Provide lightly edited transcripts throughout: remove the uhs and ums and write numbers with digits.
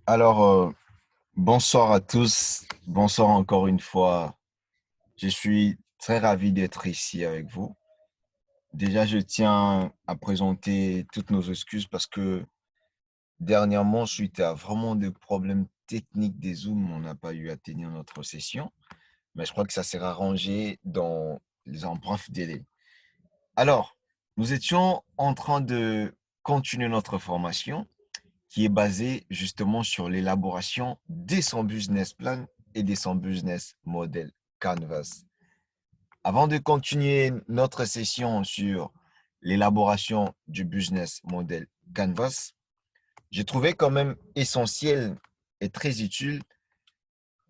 Alors, bonsoir à tous. Bonsoir encore une fois. Je suis très ravi d'être ici avec vous. Déjà, je tiens à présenter toutes nos excuses parce que dernièrement, suite à vraiment des problèmes techniques des Zooms, on n'a pas eu à tenir notre session. Mais je crois que ça sera arrangé dans un bref délai. Alors, nous étions en train de continuer notre formation qui est basée justement sur l'élaboration de son business plan et de son business model Canvas. Avant de continuer notre session sur l'élaboration du business model Canvas, j'ai trouvé quand même essentiel et très utile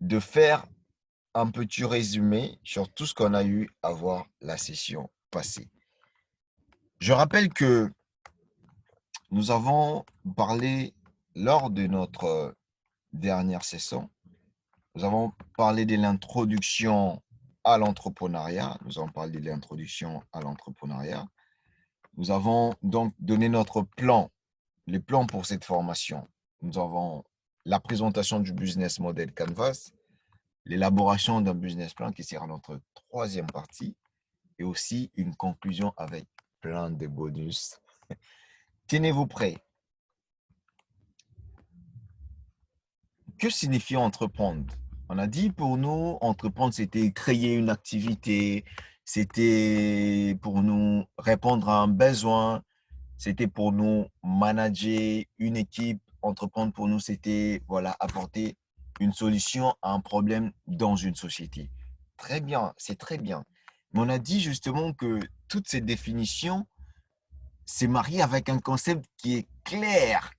de faire un petit résumé sur tout ce qu'on a eu à voir la session passée. Je rappelle que nous avons parlé lors de notre dernière session. Nous avons parlé de l'introduction à l'entrepreneuriat. Nous avons parlé de l'introduction à l'entrepreneuriat. Nous avons donc donné notre plan, les plans pour cette formation. Nous avons la présentation du business model Canvas, l'élaboration d'un business plan qui sera notre troisième partie et aussi une conclusion avec plein de bonus. Tenez-vous prêts. Que signifie entreprendre? On a dit pour nous, entreprendre, c'était créer une activité, c'était pour nous répondre à un besoin, c'était pour nous manager une équipe. Entreprendre pour nous, c'était voilà, apporter une solution à un problème dans une société. Très bien, c'est très bien. Mais on a dit justement que toutes ces définitions s'est mariées avec un concept qui est clair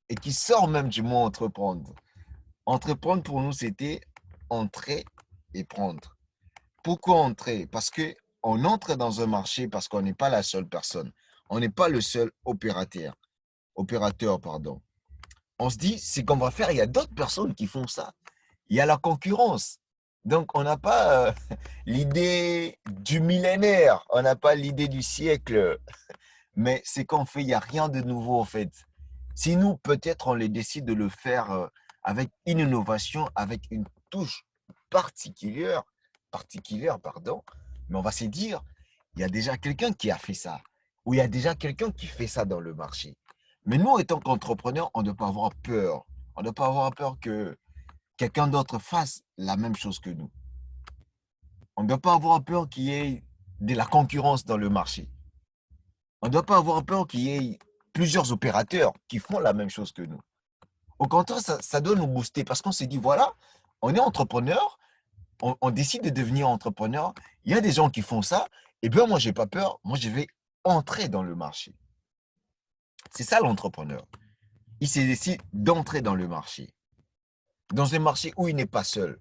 et qui sort même du mot entreprendre. Entreprendre pour nous, c'était entrer et prendre. Pourquoi entrer? Parce que on entre dans un marché parce qu'on n'est pas la seule personne. On n'est pas le seul opérateur, pardon. On se dit, c'est qu'on va faire, il y a d'autres personnes qui font ça. Il y a la concurrence. Donc, on n'a pas l'idée du millénaire, on n'a pas l'idée du siècle, mais c'est qu'on fait, il n'y a rien de nouveau en fait. Si nous, peut-être, on les décide de le faire avec une innovation, avec une touche particulière, pardon, mais on va se dire, il y a déjà quelqu'un qui a fait ça, ou il y a déjà quelqu'un qui fait ça dans le marché. Mais nous, étant qu'entrepreneurs, on ne doit pas avoir peur. On ne doit pas avoir peur que quelqu'un d'autre fasse la même chose que nous. On ne doit pas avoir peur qu'il y ait de la concurrence dans le marché. On ne doit pas avoir peur qu'il y ait plusieurs opérateurs qui font la même chose que nous. Au contraire, ça doit nous booster parce qu'on s'est dit, voilà, on est entrepreneur, on décide de devenir entrepreneur, il y a des gens qui font ça, et bien moi, j'ai pas peur, moi, je vais entrer dans le marché. C'est ça l'entrepreneur. Il s'est décidé d'entrer dans le marché, dans un marché où il n'est pas seul.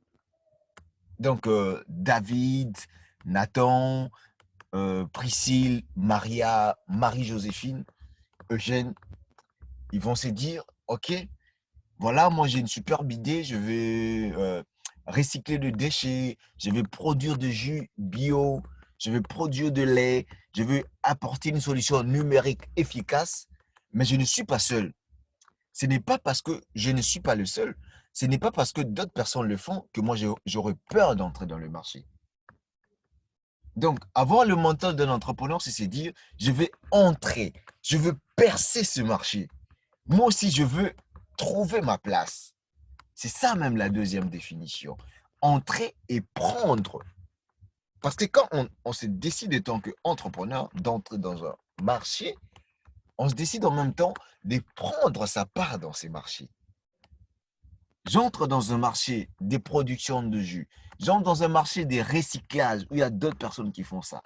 Donc, David, Nathan, Priscille, Maria, Marie-Joséphine, Eugène, ils vont se dire, OK, voilà, moi j'ai une superbe idée, je vais recycler de déchets, je vais produire du jus bio, je vais produire de lait, je vais apporter une solution numérique efficace, mais je ne suis pas seul. Ce n'est pas parce que je ne suis pas le seul, ce n'est pas parce que d'autres personnes le font que moi j'aurais peur d'entrer dans le marché. Donc, avoir le mental d'un entrepreneur, c'est se dire, je vais entrer, je veux percer ce marché. Moi aussi, je veux trouver ma place. C'est ça même la deuxième définition. Entrer et prendre. Parce que quand on se décide en tant qu'entrepreneur d'entrer dans un marché, on se décide en même temps de prendre sa part dans ces marchés. J'entre dans un marché des productions de jus. J'entre dans un marché des recyclages où il y a d'autres personnes qui font ça.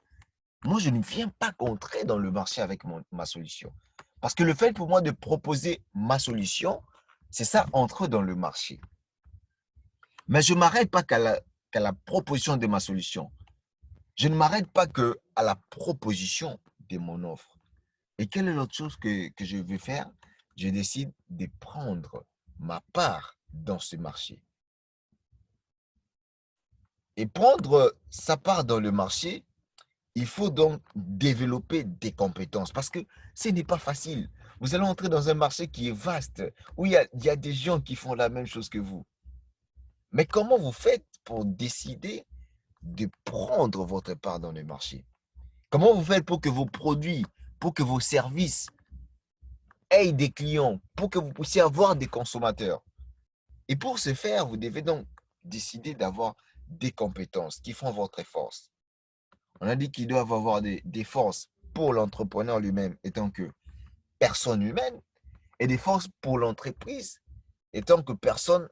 Moi, je ne viens pas entrer dans le marché avec ma solution. Parce que le fait pour moi de proposer ma solution, c'est ça, entrer dans le marché. Mais je ne m'arrête pas qu'à la proposition de ma solution. Je ne m'arrête pas qu'à la proposition de mon offre. Et quelle est l'autre chose que je vais faire? Je décide de prendre ma part dans ce marché. Et prendre sa part dans le marché, il faut donc développer des compétences parce que ce n'est pas facile. Vous allez entrer dans un marché qui est vaste, où il y a des gens qui font la même chose que vous. Mais comment vous faites pour décider de prendre votre part dans le marché? Comment vous faites pour que vos produits, pour que vos services aient des clients, pour que vous puissiez avoir des consommateurs? Et pour ce faire, vous devez donc décider d'avoir des compétences qui font votre force. On a dit qu'ils doivent avoir des forces pour l'entrepreneur lui-même, étant que personne humaine, et des forces pour l'entreprise, étant que personne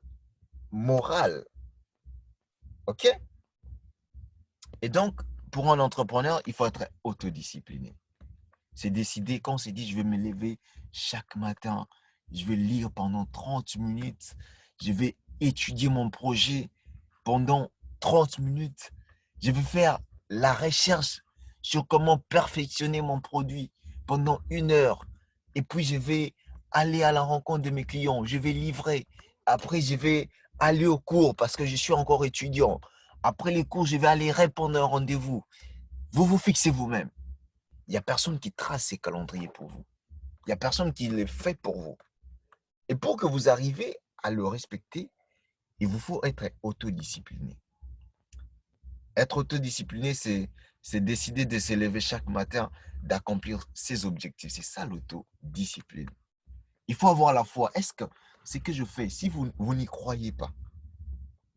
morale. OK? Et donc, pour un entrepreneur, il faut être autodiscipliné. C'est décider, quand on s'est dit, je vais me lever chaque matin, je vais lire pendant 30 minutes, je vais étudier mon projet pendant 30 minutes, je vais faire la recherche sur comment perfectionner mon produit pendant 1 heure, et puis je vais aller à la rencontre de mes clients, je vais livrer, après je vais aller au cours parce que je suis encore étudiant, après les cours, je vais aller répondre à un rendez-vous. Vous vous fixez vous-même. Il n'y a personne qui trace ces calendriers pour vous. Il n'y a personne qui les fait pour vous. Et pour que vous arriviez à le respecter, il vous faut être autodiscipliné. Être autodiscipliné, c'est décider de se lever chaque matin, d'accomplir ses objectifs. C'est ça l'autodiscipline. Il faut avoir la foi. Est-ce que ce que je fais, si vous n'y croyez pas,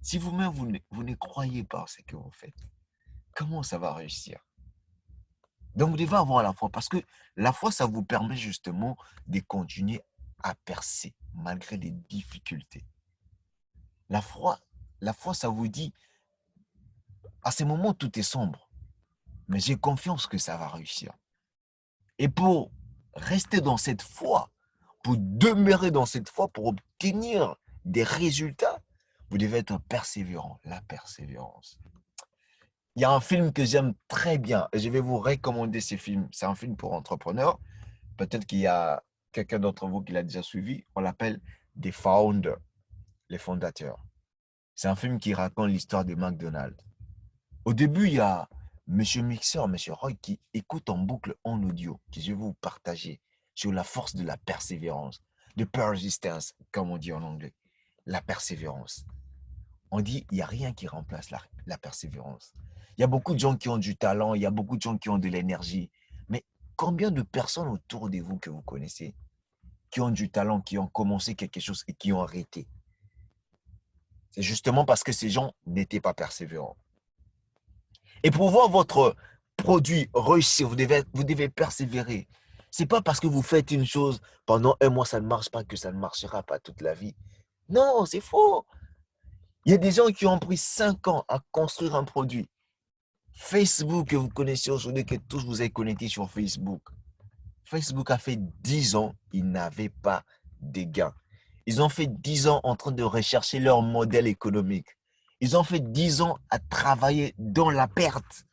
si vous-même vous ne croyez pas à ce que vous faites, comment ça va réussir? Donc, vous devez avoir la foi parce que la foi, ça vous permet justement de continuer à percer malgré les difficultés. La foi, la foi, ça vous dit, à ces moments, tout est sombre, mais j'ai confiance que ça va réussir. Et pour rester dans cette foi, pour demeurer dans cette foi, pour obtenir des résultats, vous devez être persévérant, la persévérance. Il y a un film que j'aime très bien et je vais vous recommander ce film. C'est un film pour entrepreneurs. Peut-être qu'il y a quelqu'un d'entre vous qui l'a déjà suivi. On l'appelle The Founder, les fondateurs. C'est un film qui raconte l'histoire de McDonald's. Au début, il y a Monsieur Mixer, Monsieur Roy qui écoute en boucle en audio, que je vais vous partager sur la force de la persévérance, de persistence, comme on dit en anglais. La persévérance. On dit il n'y a rien qui remplace la persévérance. Il y a beaucoup de gens qui ont du talent, il y a beaucoup de gens qui ont de l'énergie. Mais combien de personnes autour de vous que vous connaissez qui ont du talent, qui ont commencé quelque chose et qui ont arrêté? C'est justement parce que ces gens n'étaient pas persévérants. Et pour voir votre produit réussir, vous devez persévérer. Ce n'est pas parce que vous faites une chose, pendant 1 mois, ça ne marche pas, que ça ne marchera pas toute la vie. Non, c'est faux. Il y a des gens qui ont pris 5 ans à construire un produit. Facebook, que vous connaissez aujourd'hui, que tous vous êtes connectés sur Facebook. Facebook a fait 10 ans, ils n'avaient pas de gains. Ils ont fait 10 ans en train de rechercher leur modèle économique. Ils ont fait 10 ans à travailler dans la perte.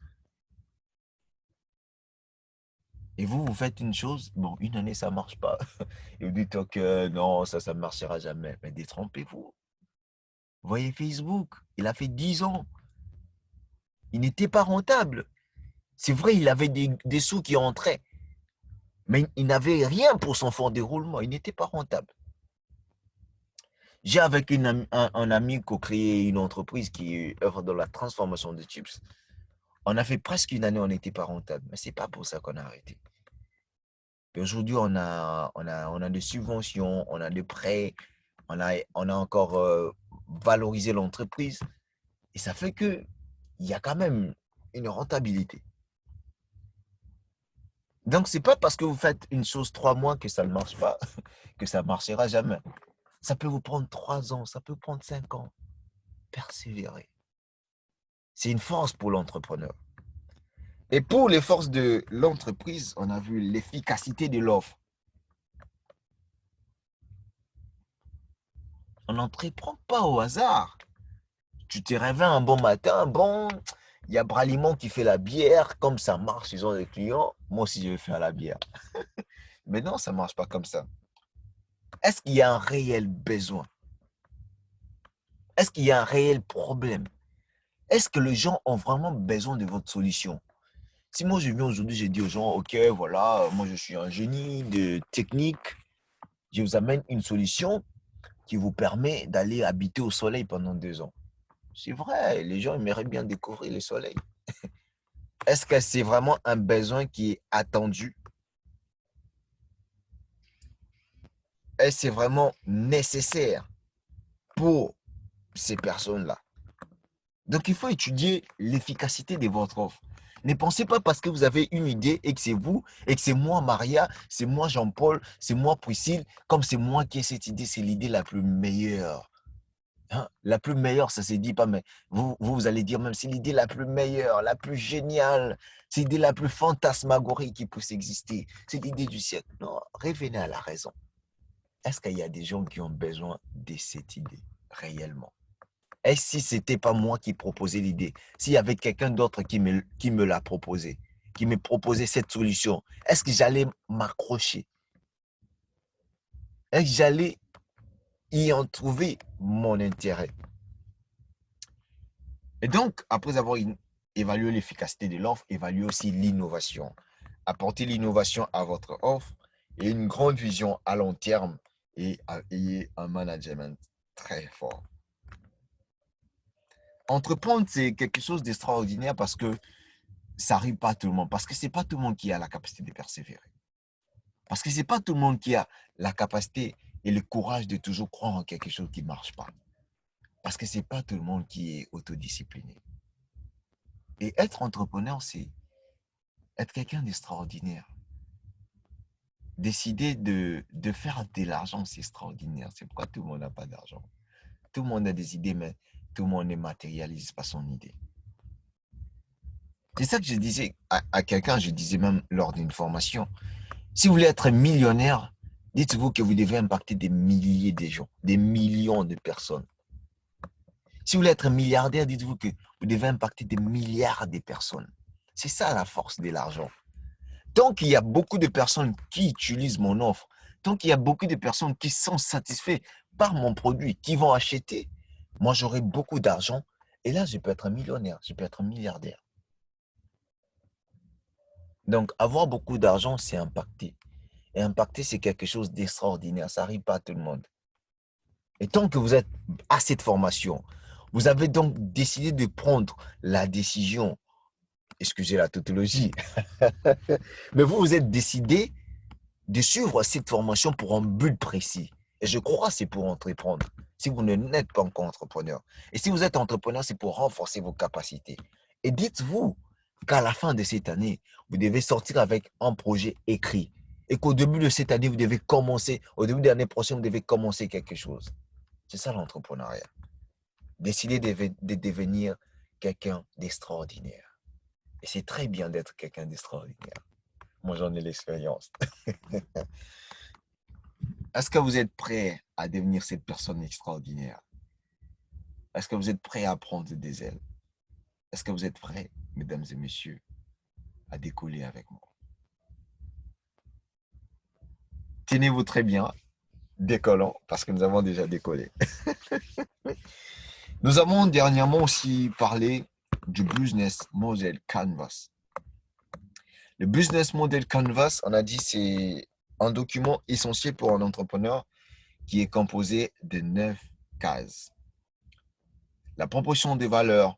Et vous, vous faites une chose, bon, 1 année, ça ne marche pas. Et vous dites, ok, non, ça ne marchera jamais. Mais détrompez-vous. Voyez Facebook, il a fait 10 ans. Il n'était pas rentable. C'est vrai, il avait des sous qui entraient. Mais il n'avait rien pour son fonds de roulement. Il n'était pas rentable. J'ai avec un ami co-créé une entreprise qui œuvre dans la transformation de chips. On a fait presque 1 année, on n'était pas rentable. Mais ce n'est pas pour ça qu'on a arrêté. Aujourd'hui, on a des subventions, on a des prêts, on a encore valorisé l'entreprise. Et ça fait qu'il y a quand même une rentabilité. Donc, ce n'est pas parce que vous faites une chose 3 mois que ça ne marche pas, que ça ne marchera jamais. Ça peut vous prendre 3 ans, ça peut prendre 5 ans. Persévérer. C'est une force pour l'entrepreneur. Et pour les forces de l'entreprise, on a vu l'efficacité de l'offre. On n'entreprend pas au hasard. Tu te réveilles un bon matin, bon, il y a Bralimont qui fait la bière, comme ça marche, ils ont des clients, moi aussi je vais faire la bière. Mais non, ça ne marche pas comme ça. Est-ce qu'il y a un réel besoin? Est-ce qu'il y a un réel problème? Est-ce que les gens ont vraiment besoin de votre solution? Si moi, je viens aujourd'hui, je dis aux gens, OK, voilà, moi, je suis un génie de technique, je vous amène une solution qui vous permet d'aller habiter au soleil pendant 2 ans. C'est vrai, les gens aimeraient bien découvrir le soleil. Est-ce que c'est vraiment un besoin qui est attendu? Est-ce que c'est vraiment nécessaire pour ces personnes-là? Donc, il faut étudier l'efficacité de votre offre. Ne pensez pas parce que vous avez une idée et que c'est vous, et que c'est moi, Maria, c'est moi, Jean-Paul, c'est moi, Priscille, comme c'est moi qui ai cette idée, c'est l'idée la plus meilleure. Hein? La plus meilleure, ça ne se dit pas, mais vous allez dire même, c'est l'idée la plus meilleure, la plus géniale, c'est l'idée la plus fantasmagorique qui puisse exister, c'est l'idée du siècle. Non, revenez à la raison. Est-ce qu'il y a des gens qui ont besoin de cette idée réellement? Et si ce n'était pas moi qui proposais l'idée, s'il y avait quelqu'un d'autre qui me l'a proposé, qui me proposait cette solution, est-ce que j'allais m'accrocher? Est-ce que j'allais y en trouver mon intérêt? Et donc, après avoir évalué l'efficacité de l'offre, évaluez aussi l'innovation. Apportez l'innovation à votre offre et une grande vision à long terme et ayez un management très fort. Entreprendre, c'est quelque chose d'extraordinaire parce que ça n'arrive pas à tout le monde. Parce que ce n'est pas tout le monde qui a la capacité de persévérer. Parce que ce n'est pas tout le monde qui a la capacité et le courage de toujours croire en quelque chose qui ne marche pas. Parce que ce n'est pas tout le monde qui est autodiscipliné. Et être entrepreneur, c'est être quelqu'un d'extraordinaire. Décider de faire de l'argent, c'est extraordinaire. C'est pourquoi tout le monde n'a pas d'argent. Tout le monde a des idées, mais tout le monde ne matérialise pas son idée. C'est ça que je disais à quelqu'un, je disais même lors d'une formation. Si vous voulez être millionnaire, dites-vous que vous devez impacter des milliers de gens, des millions de personnes. Si vous voulez être milliardaire, dites-vous que vous devez impacter des milliards de personnes. C'est ça la force de l'argent. Tant qu'il y a beaucoup de personnes qui utilisent mon offre, tant qu'il y a beaucoup de personnes qui sont satisfaits par mon produit, qui vont acheter, moi j'aurai beaucoup d'argent et là je peux être un millionnaire, je peux être un milliardaire. Donc avoir beaucoup d'argent, c'est impacter. Et impacter, c'est quelque chose d'extraordinaire. Ça n'arrive pas à tout le monde. Et tant que vous êtes à cette formation, vous avez donc décidé de prendre la décision, excusez la tautologie, mais vous vous êtes décidé de suivre cette formation pour un but précis. Et je crois que c'est pour entreprendre. Si vous n'êtes pas encore entrepreneur. Et si vous êtes entrepreneur, c'est pour renforcer vos capacités. Et dites-vous qu'à la fin de cette année, vous devez sortir avec un projet écrit. Et qu'au début de cette année, vous devez commencer, au début de l'année prochaine, vous devez commencer quelque chose. C'est ça l'entrepreneuriat. Décider de devenir quelqu'un d'extraordinaire. Et c'est très bien d'être quelqu'un d'extraordinaire. Moi, j'en ai l'expérience. Est-ce que vous êtes prêt à devenir cette personne extraordinaire? Est-ce que vous êtes prêt à prendre des ailes? Est-ce que vous êtes prêts, mesdames et messieurs, à décoller avec moi? Tenez-vous très bien, décollons, parce que nous avons déjà décollé. Nous avons dernièrement aussi parlé du Business Model Canvas. Le Business Model Canvas, on a dit, c'est un document essentiel pour un entrepreneur qui est composé de 9 cases. La proposition de valeur,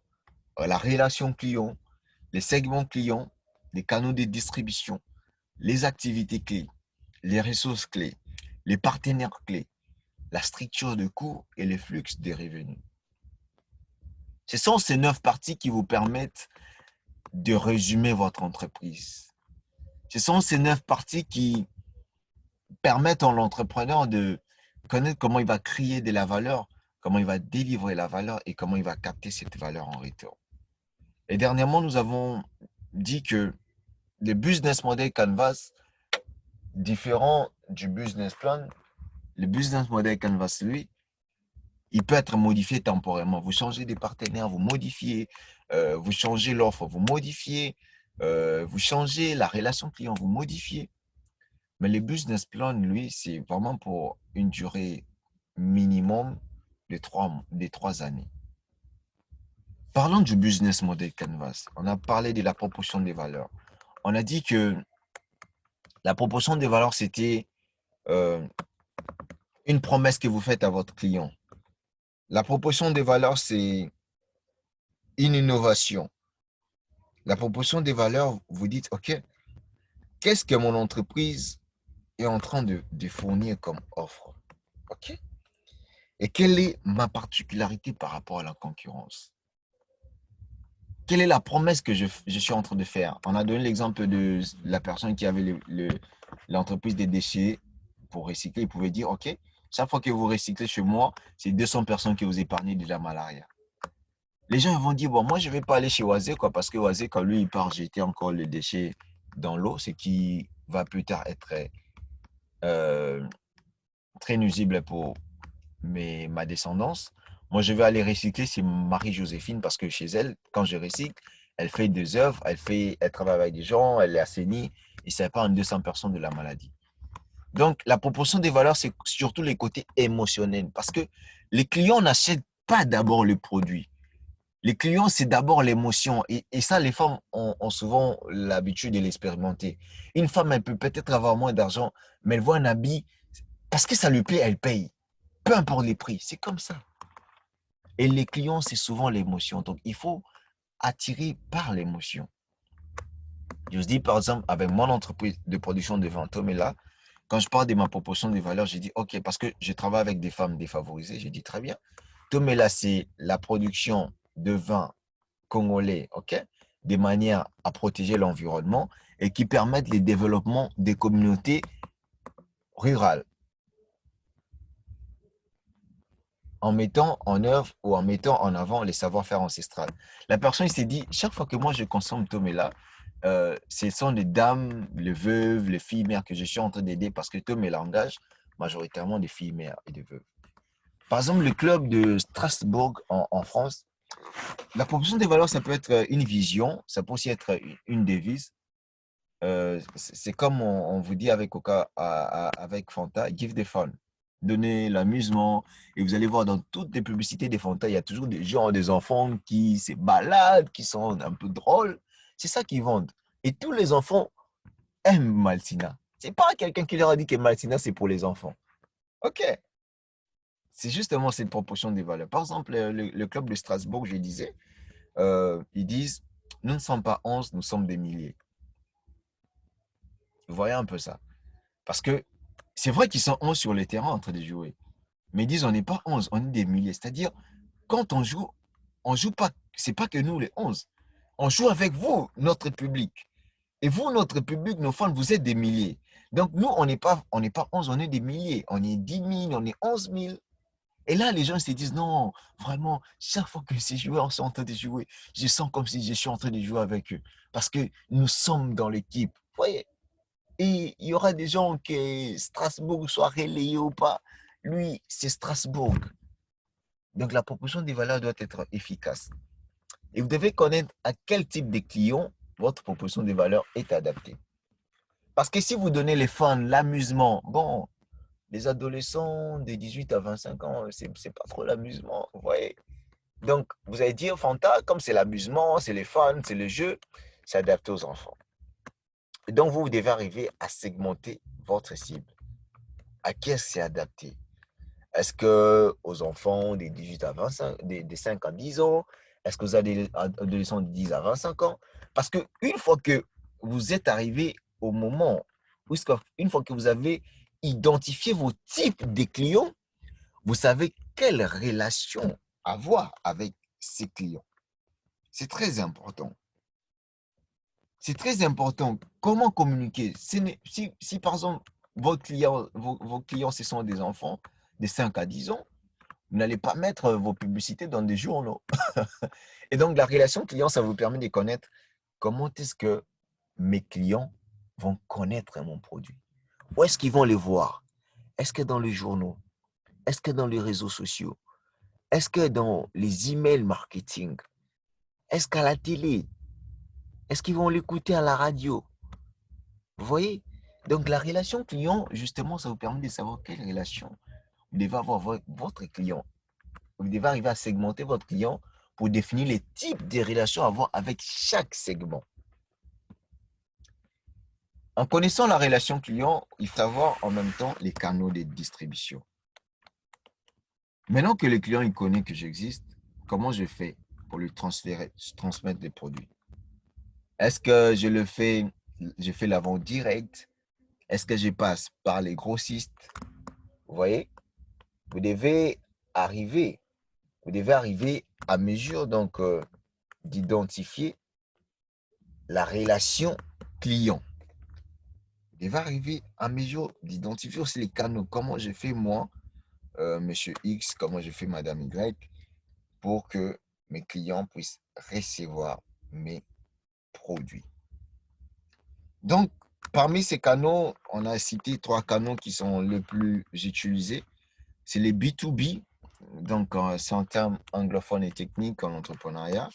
la relation client, les segments clients, les canaux de distribution, les activités clés, les ressources clés, les partenaires clés, la structure de coûts et les flux des revenus. Ce sont ces 9 parties qui vous permettent de résumer votre entreprise. Ce sont ces 9 parties qui permettent à l'entrepreneur de connaître comment il va créer de la valeur, comment il va délivrer la valeur et comment il va capter cette valeur en retour. Et dernièrement, nous avons dit que le business model Canvas, différent du business plan, le business model Canvas, lui, il peut être modifié temporairement. Vous changez des partenaires, vous modifiez, vous changez l'offre, vous modifiez, vous changez la relation client, vous modifiez. Mais le business plan, lui, c'est vraiment pour une durée minimum de 3 années. Parlons du business model Canvas. On a parlé de la proportion des valeurs. on a dit que la proposition de valeur, c'était euh, une promesse que vous faites à votre client. La proposition de valeur, c'est une innovation. La proposition des valeurs, vous dites, OK, qu'est-ce que mon entreprise est en train de fournir comme offre? OK? Et quelle est ma particularité par rapport à la concurrence? Quelle est la promesse que je suis en train de faire? On a donné l'exemple de la personne qui avait l'entreprise des déchets pour recycler. Il pouvait dire, OK, chaque fois que vous recyclez chez moi, c'est 200 personnes qui vous épargnent de la malaria. Les gens vont dire, bon, moi, je ne vais pas aller chez Oisé, quoi, parce que Oisé, quand lui, il part jeter encore les déchets dans l'eau, ce qui va plus tard être euh, très nuisible pour ma descendance. Moi, je vais aller recycler chez Marie-Joséphine parce que chez elle, quand je recycle, elle fait des œuvres, elle travaille avec des gens, elle est assainie et ça épargne 200 personnes de la maladie. Donc, la proportion des valeurs, c'est surtout les côtés émotionnels parce que les clients n'achètent pas d'abord le produit. Les clients, c'est d'abord l'émotion. Et ça, les femmes ont souvent l'habitude de l'expérimenter. Une femme, elle peut peut-être avoir moins d'argent, mais elle voit un habit, parce que ça lui plaît, elle paye. Peu importe les prix, c'est comme ça. Et les clients, c'est souvent l'émotion. Donc, il faut attirer par l'émotion. Je dis, par exemple, avec mon entreprise de production de vin, Tomela, quand je parle de ma proportion de valeur, j'ai dit, OK, parce que je travaille avec des femmes défavorisées, j'ai dit, très bien. Tomela, c'est la production de vin congolais, OK, de manière à protéger l'environnement et qui permettent le développement des communautés rurales en mettant en œuvre ou en mettant en avant les savoir-faire ancestrales. La personne s'est dit, chaque fois que moi je consomme Tomela, ce sont des dames, les veuves, les filles mères que je suis en train d'aider parce que Tomela engage majoritairement des filles mères et des veuves. Par exemple, le club de Strasbourg en France, la proposition des valeurs, ça peut être une vision, ça peut aussi être une devise. C'est comme on vous dit avec Coca, avec Fanta, give the fun. Donnez l'amusement. Et vous allez voir dans toutes les publicités des Fanta, il y a toujours des gens, des enfants qui se baladent, qui sont un peu drôles. C'est ça qu'ils vendent. Et tous les enfants aiment Maltina. C'est pas quelqu'un qui leur a dit que Maltina, c'est pour les enfants. OK. C'est justement cette proportion des valeurs. Par exemple, le club de Strasbourg, je disais, ils disent, nous ne sommes pas 11, nous sommes des milliers. Vous voyez un peu ça. Parce que c'est vrai qu'ils sont 11 sur le terrain en train de jouer. Mais ils disent, on n'est pas 11, on est des milliers. C'est-à-dire, quand on joue pas, c'est pas que nous les 11. On joue avec vous, notre public. Et vous, notre public, nos fans, vous êtes des milliers. Donc, nous, on n'est pas 11, on est des milliers. On est 10 000, on est 11 000. Et là, les gens se disent, non, vraiment, chaque fois que ces joueurs sont en train de jouer, je sens comme si je suis en train de jouer avec eux. Parce que nous sommes dans l'équipe. Vous voyez? Et il y aura des gens que Strasbourg soit relayé ou pas. Lui, c'est Strasbourg. Donc, la proposition des valeurs doit être efficace. Et vous devez connaître à quel type de client votre proposition des valeurs est adaptée. Parce que si vous donnez les fans l'amusement, bon, les adolescents de 18 à 25 ans, c'est pas trop l'amusement, vous voyez. Donc, vous allez dire, Fanta, comme c'est l'amusement, c'est les fans, c'est le jeu, c'est adapté aux enfants. Et donc, vous devez arriver à segmenter votre cible. À qui c'est adapté? Est-ce que aux enfants des 18 à 25, des 5 à 10 ans? Est-ce que vous avez des adolescents de 10 à 25 ans? Parce qu'une fois que vous êtes arrivé au moment, une fois que vous avez identifié vos types de clients, vous savez quelle relation avoir avec ces clients. C'est très important. C'est très important. Comment communiquer? Si par exemple, vos clients, ce sont des enfants de 5 à 10 ans, vous n'allez pas mettre vos publicités dans des journaux. Et donc, la relation client, ça vous permet de connaître comment est-ce que mes clients vont connaître mon produit. Où est-ce qu'ils vont les voir? Est-ce que dans les journaux? Est-ce que dans les réseaux sociaux? Est-ce que dans les emails marketing? Est-ce qu'à la télé? Est-ce qu'ils vont l'écouter à la radio? Vous voyez? Donc, la relation client, justement, ça vous permet de savoir quelle relation vous devez avoir avec votre client. Vous devez arriver à segmenter votre client pour définir les types de relations à avoir avec chaque segment. En connaissant la relation client, il faut savoir en même temps les canaux de distribution. Maintenant que le client il connaît que j'existe, comment je fais pour lui transmettre des produits? Est-ce que je fais la vente directe? Est-ce que je passe par les grossistes? Vous voyez, vous devez arriver, vous devez arriver à mesure donc d'identifier la relation client. Vous devez arriver à mesure d'identifier aussi les canaux. Comment je fais moi, Monsieur X, comment je fais Madame Y, pour que mes clients puissent recevoir mes produits. Donc, parmi ces canaux, on a cité 3 canaux qui sont les plus utilisés. C'est les B2B, donc c'est en termes anglophones et techniques en entrepreneuriat.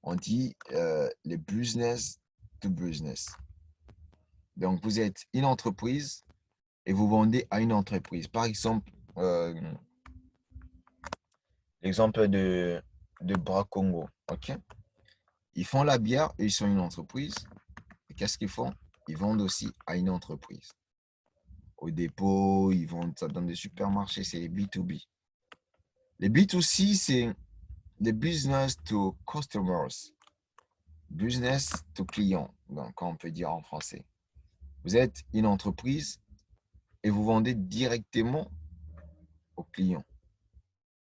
On dit les business to business. Donc, vous êtes une entreprise et vous vendez à une entreprise. Par exemple, l'exemple de Bras Congo. OK? Ils font la bière et ils sont une entreprise. Et qu'est-ce qu'ils font? Ils vendent aussi à une entreprise. Au dépôt, ils vendent ça dans des supermarchés, c'est les B2B. Les B2C, c'est les business to customers, business to client, donc on peut dire en français. Vous êtes une entreprise et vous vendez directement aux clients.